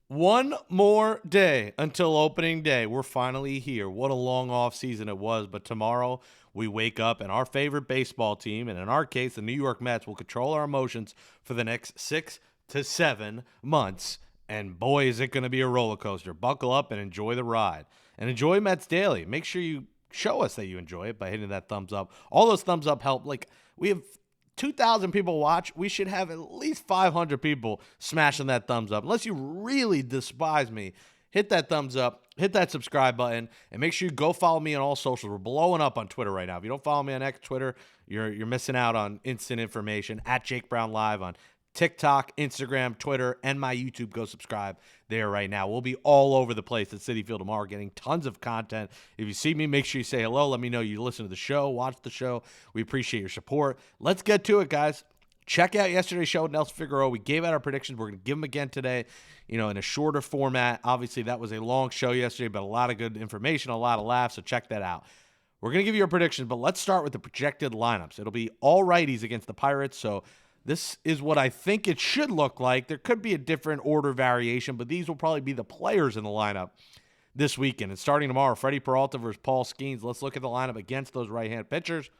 One more day until opening day. We're finally here. What a long off season it was, but tomorrow we wake up and our favorite baseball team, and in our case, the New York Mets, will control our emotions for the next 6 to 7 months. And boy, is it going to be a roller coaster. Buckle up and enjoy the ride. And enjoy Mets Daily. Make sure you show us that you enjoy it by hitting that thumbs up. All those thumbs up help. Like, we have 2,000 people watch. We should have at least 500 people smashing that thumbs up. Unless you really despise me, hit that thumbs up, hit that subscribe button, and make sure you go follow me on all socials. We're blowing up on Twitter right now. If you don't follow me on X, Twitter, you're missing out on instant information. At Jake Brown Live on TikTok, Instagram, Twitter, and my YouTube. Go subscribe there right now. We'll be all over the place at Citi Field tomorrow, getting tons of content. If you see me, make sure you say hello. Let me know you listen to the show, watch the show. We appreciate your support. Let's get to it, guys. Check out yesterday's show with Nelson Figueroa. We gave out our predictions. We're going to give them again today, in a shorter format. Obviously, that was a long show yesterday, but a lot of good information, a lot of laughs, so check that out. We're going to give you our predictions, but let's start with the projected lineups. It'll be all righties against the Pirates, so this is what I think it should look like. There could be a different order variation, but these will probably be the players in the lineup this weekend. And starting tomorrow, Freddie Peralta versus Paul Skeens. Let's look at the lineup against those right-hand pitchers.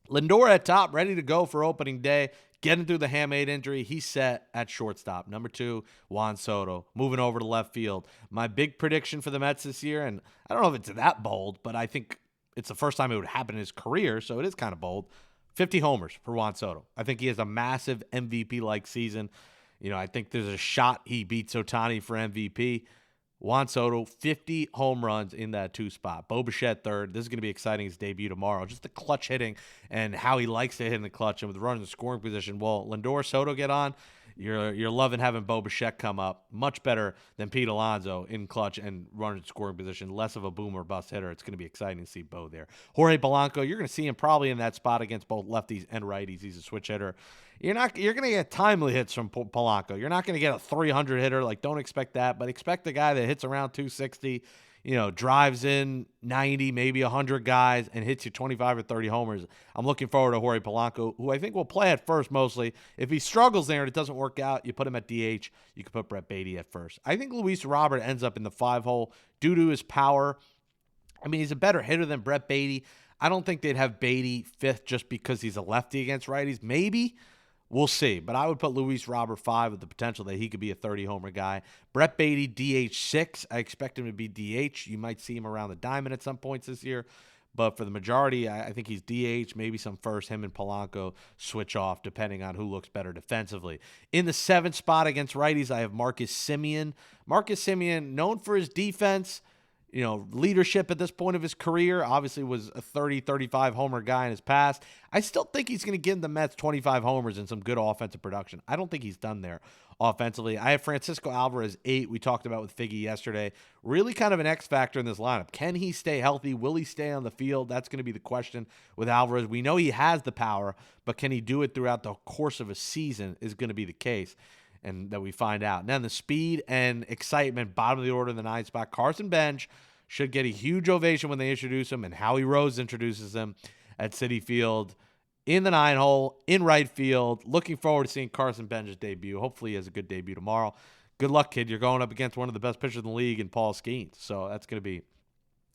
Lindor at top, ready to go for opening day. Getting through the hamate injury. He's set at shortstop. Number 2, Juan Soto. Moving over to left field. My big prediction for the Mets this year, and I don't know if it's that bold, but I think it's the first time it would happen in his career, so it is kind of bold. 50 homers for Juan Soto. I think he has a massive MVP-like season. I think there's a shot he beats Ohtani for MVP. Juan Soto, 50 home runs in that 2 spot. Bo Bichette third. This is going to be exciting, his debut tomorrow. Just the clutch hitting and how he likes to hit in the clutch and with runners in scoring position. Well, Lindor, Soto get on. You're loving having Bo Bichette come up. Much better than Pete Alonso in clutch and running scoring position. Less of a boom or bust hitter. It's going to be exciting to see Bo there. Jorge Polanco, you're going to see him probably in that spot against both lefties and righties. He's a switch hitter. You're going to get timely hits from Polanco. You're not going to get a 300 hitter. Don't expect that, but expect a guy that hits around 260, drives in 90, maybe 100 guys and hits you 25 or 30 homers. I'm looking forward to Jorge Polanco, who I think will play at first mostly. If he struggles there and it doesn't work out, you put him at DH. You can put Brett Beatty at first. I think Luis Robert ends up in the 5-hole due to his power. I mean, he's a better hitter than Brett Beatty. I don't think they'd have Beatty 5th just because he's a lefty against righties. Maybe. We'll see, but I would put Luis Robert 5 with the potential that he could be a 30-homer guy. Brett Beatty, DH 6. I expect him to be DH. You might see him around the diamond at some points this year, but for the majority, I think he's DH, maybe some first. Him and Polanco switch off depending on who looks better defensively. In the 7th spot against righties, I have Marcus Semien. Marcus Semien, known for his defense, leadership at this point of his career, obviously was a 30, 35 homer guy in his past. I still think he's going to give the Mets 25 homers and some good offensive production. I don't think he's done there offensively. I have Francisco Alvarez 8. We talked about with Figgy yesterday. Really kind of an X factor in this lineup. Can he stay healthy? Will he stay on the field? That's going to be the question with Alvarez. We know he has the power, but can he do it throughout the course of a season is going to be the case. And that we find out. And then the speed and excitement, bottom of the order in the 9th spot. Carson Bench should get a huge ovation when they introduce him, and Howie Rose introduces him at Citi Field in the 9-hole, in right field. Looking forward to seeing Carson Bench's debut. Hopefully he has a good debut tomorrow. Good luck, kid. You're going up against one of the best pitchers in the league in Paul Skeens. So that's going to be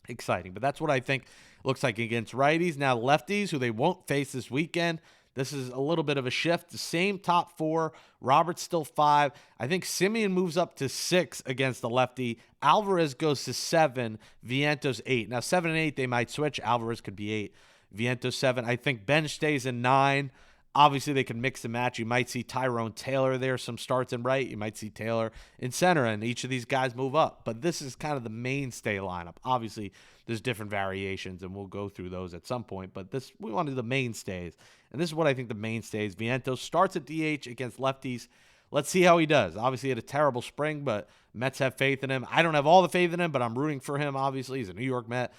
exciting. But that's what I think looks like against righties. Now lefties, who they won't face this weekend, this is a little bit of a shift. The same top 4. Robert's still 5. I think Semien moves up to 6 against the lefty. Alvarez goes to 7. Vientos 8. Now 7 and 8 they might switch. Alvarez could be 8. Vientos 7. I think Bench stays in 9. Obviously they can mix and match. You might see Tyrone Taylor there, some starts in right. You might see Taylor in center, and each of these guys move up. But this is kind of the mainstay lineup. Obviously there's different variations, and we'll go through those at some point. But we want to do the mainstays. And this is what I think the mainstays. Vientos starts at DH against lefties. Let's see how he does. Obviously, he had a terrible spring, but Mets have faith in him. I don't have all the faith in him, but I'm rooting for him, obviously. He's a New York Met.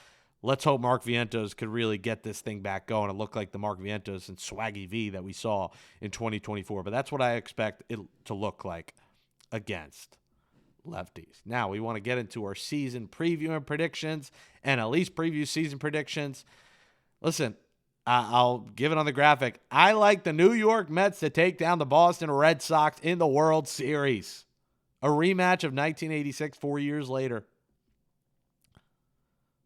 Let's hope Mark Vientos could really get this thing back going and look like the Mark Vientos and Swaggy V that we saw in 2024. But that's what I expect it to look like against lefties. Now, we want to get into our season preview and predictions, and at least preview season predictions. Listen, I'll give it on the graphic. I like the New York Mets to take down the Boston Red Sox in the World Series. A rematch of 1986, 4 years later.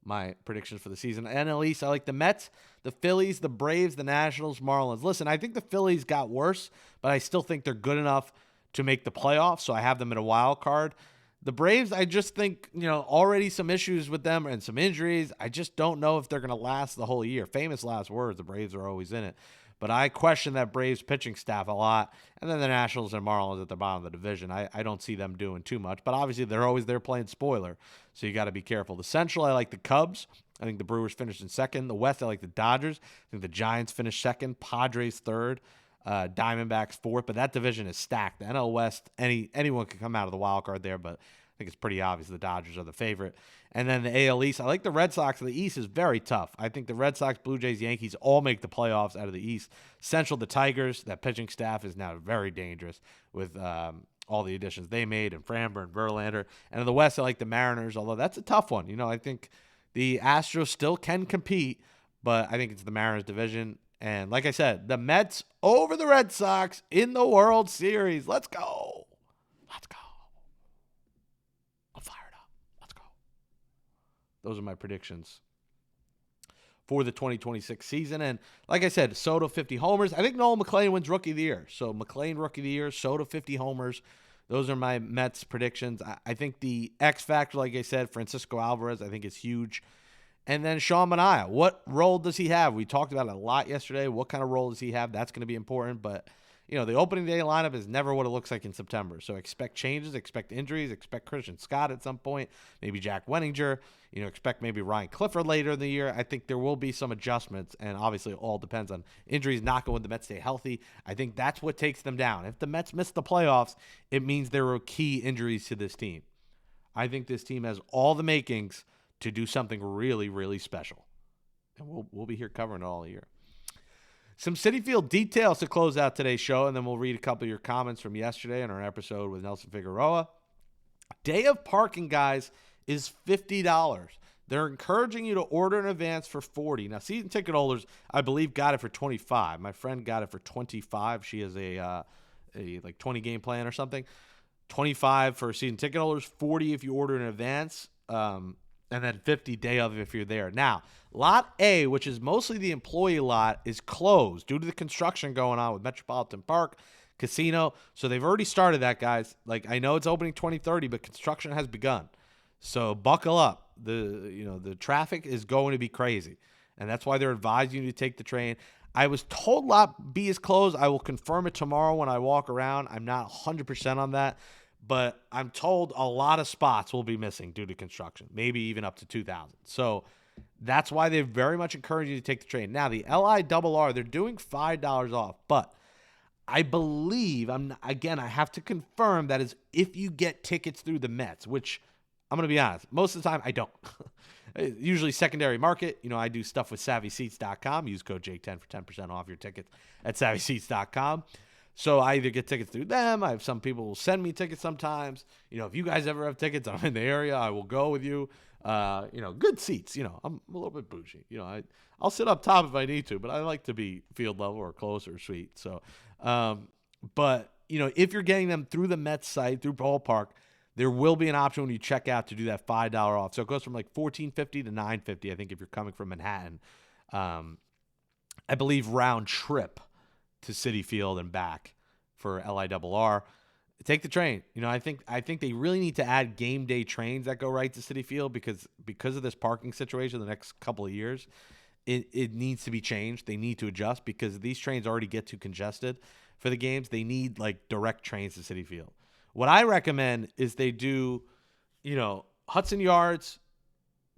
My predictions for the season. NL East, I like the Mets, the Phillies, the Braves, the Nationals, Marlins. Listen, I think the Phillies got worse, but I still think they're good enough to make the playoffs, so I have them in a wild card. The Braves, I just think, already some issues with them and some injuries. I just don't know if they're going to last the whole year. Famous last words, the Braves are always in it. But I question that Braves pitching staff a lot. And then the Nationals and Marlins at the bottom of the division. I don't see them doing too much. But obviously, they're always there playing spoiler. So you got to be careful. The Central, I like the Cubs. I think the Brewers finished in second. The West, I like the Dodgers. I think the Giants finished second. Padres third. Diamondbacks fourth. But that division is stacked. The NL West, anyone can come out of the wild card there. But I think it's pretty obvious the Dodgers are the favorite. And then the AL East, I like the Red Sox. The East is very tough. I think the Red Sox, Blue Jays, Yankees all make the playoffs out of the East. Central, the Tigers, that pitching staff is now very dangerous with all the additions they made, and Framber and Verlander. And in the West, I like the Mariners, although that's a tough one. I think the Astros still can compete, but I think it's the Mariners division. And like I said, the Mets over the Red Sox in the World Series. Let's go. Let's go. I'm fired up. Let's go. Those are my predictions for the 2026 season. And like I said, Soto 50 homers. I think Nolan McLean wins Rookie of the Year. So McLean Rookie of the Year, Soto 50 homers. Those are my Mets predictions. I think the X factor, like I said, Francisco Alvarez, I think is huge. And then Sean Manaea, what role does he have? We talked about it a lot yesterday. What kind of role does he have? That's going to be important. But, the opening day lineup is never what it looks like in September. So expect changes, expect injuries, expect Christian Scott at some point, maybe Jack Wenninger, expect maybe Ryan Clifford later in the year. I think there will be some adjustments, and obviously it all depends on injuries, not going the Mets stay healthy. I think that's what takes them down. If the Mets miss the playoffs, it means there are key injuries to this team. I think this team has all the makings to do something really, really special. And we'll be here covering it all year. Some Citi Field details to close out today's show, and then we'll read a couple of your comments from yesterday in our episode with Nelson Figueroa. Day of parking, guys, is $50. They're encouraging you to order in advance for $40. Now, season ticket holders, I believe, got it for $25. My friend got it for $25. She has a 20-game plan or something. $25 for season ticket holders, $40 if you order in advance. And then $50 day of if you're there. Now, Lot A, which is mostly the employee lot, is closed due to the construction going on with Metropolitan Park, Casino. So they've already started that, guys. I know it's opening 2030, but construction has begun. So buckle up. The traffic is going to be crazy. And that's why they're advising you to take the train. I was told Lot B is closed. I will confirm it tomorrow when I walk around. I'm not 100% on that. But I'm told a lot of spots will be missing due to construction, maybe even up to 2,000. So that's why they very much encourage you to take the train. Now, the LIRR, they're doing $5 off, but I believe, I have to confirm that is if you get tickets through the Mets, which I'm going to be honest, most of the time I don't. Usually secondary market. I do stuff with SavvySeats.com. Use code Jake10 for 10% off your tickets at SavvySeats.com. So I either get tickets through them. I have some people will send me tickets sometimes. If you guys ever have tickets, I'm in the area, I will go with you. Good seats. I'm a little bit bougie. I'll sit up top if I need to, but I like to be field level or close or suite. So, but if you're getting them through the Mets site, through Ballpark, there will be an option when you check out to do that $5 off. So it goes from $14.50 to $9.50. I think if you're coming from Manhattan, I believe round trip to Citi Field and back for LIRR. Take the train. I think they really need to add game day trains that go right to Citi Field because of this parking situation the next couple of years. It needs to be changed. They need to adjust because these trains already get too congested for the games. They need direct trains to Citi Field. What I recommend is they do, Hudson Yards,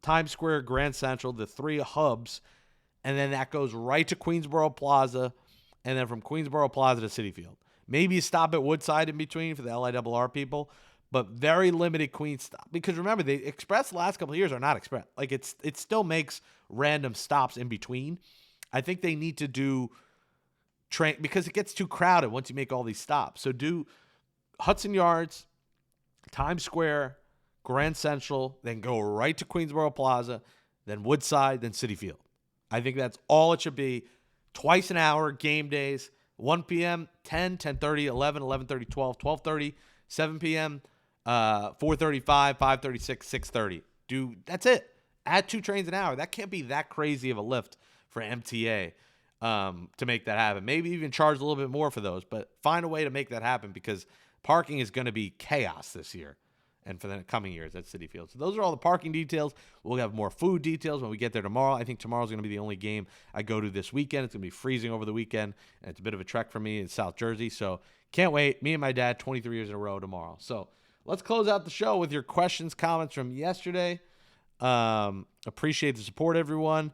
Times Square, Grand Central, the three hubs, and then that goes right to Queensboro Plaza, and then from Queensboro Plaza to Citi Field. Maybe you stop at Woodside in between for the LIRR people, but very limited Queens stop. Because remember, the Express the last couple of years are not Express. It still makes random stops in between. I think they need to do train because it gets too crowded once you make all these stops. So do Hudson Yards, Times Square, Grand Central, then go right to Queensboro Plaza, then Woodside, then Citi Field. I think that's all it should be. Twice an hour, game days, 1 p.m., 10, 10:30, 11, 11:30, 12, 12:30, 7 p.m., 4:35, 5:36, 6:30. That's it. Add 2 trains an hour. That can't be that crazy of a lift for MTA to make that happen. Maybe even charge a little bit more for those, but find a way to make that happen because parking is going to be chaos this year and for the coming years at Citi Field. So those are all the parking details. We'll have more food details when we get there tomorrow. I think tomorrow's going to be the only game I go to this weekend. It's going to be freezing over the weekend, and it's a bit of a trek for me in South Jersey. So can't wait. Me and my dad, 23 years in a row tomorrow. So let's close out the show with your questions, comments from yesterday. Appreciate the support, everyone.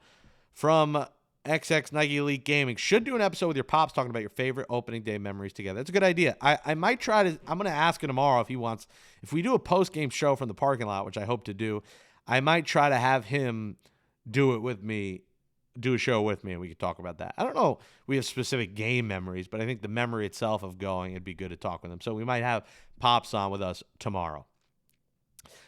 From XX Nike Elite Gaming. Should do an episode with your pops talking about your favorite opening day memories together. That's a good idea. I might try to, I'm going to ask him tomorrow if he wants, if we do a post-game show from the parking lot, which I hope to do, I might try to have him do it with me, do a show with me, and we could talk about that. I don't know if we have specific game memories, but I think the memory itself of going, it'd be good to talk with him. So we might have Pops on with us tomorrow.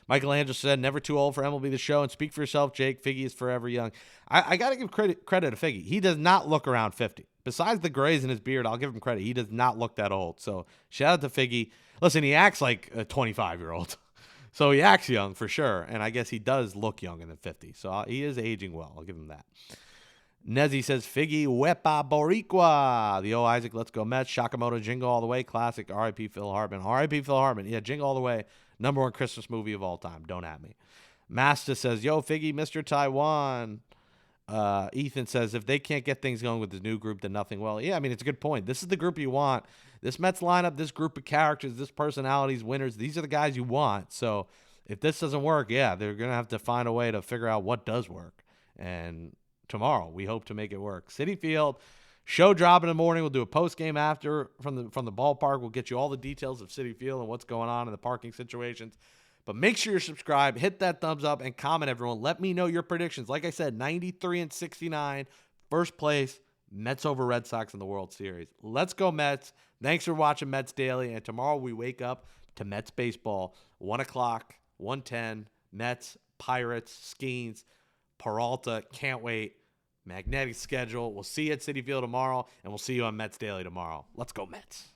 Michael Angel said, never too old for MLB The Show. And speak for yourself, Jake. Figgy is forever young. I got to give credit to Figgy. He does not look around 50. Besides the grays in his beard, I'll give him credit. He does not look that old. So shout out to Figgy. Listen, he acts like a 25-year-old. So he acts young for sure. And I guess he does look younger than 50. So he is aging well. I'll give him that. Nezzy says, Figgy Wepa Boricua. The Isaac, let's go Mets. Shakamoto, Jingle All the Way. Classic. R.I.P. Phil Hartman. R.I.P. Phil Hartman. Yeah, Jingle All the Way. Number 1 Christmas movie of all time. Don't at me. Master says, yo, Figgy, Mr. Taiwan. Ethan says, if they can't get things going with the new group, then nothing will. Yeah, I mean, it's a good point. This is the group you want. This Mets lineup, this group of characters, this personalities, winners, these are the guys you want. So if this doesn't work, yeah, they're going to have to find a way to figure out what does work. And tomorrow, we hope to make it work. Citi Field. Show drop in the morning. We'll do a post game after from the ballpark. We'll get you all the details of Citi Field and what's going on in the parking situations. But make sure you're subscribed, hit that thumbs up, and comment, everyone. Let me know your predictions. Like I said, 93-69, first place, Mets over Red Sox in the World Series. Let's go Mets. Thanks for watching Mets Daily. And tomorrow we wake up to Mets baseball, 1 o'clock, 1:10, Mets, Pirates, Skeens, Peralta. Can't wait. Magnetic schedule. We'll see you at Citi Field tomorrow, and we'll see you on Mets Daily tomorrow. Let's go Mets.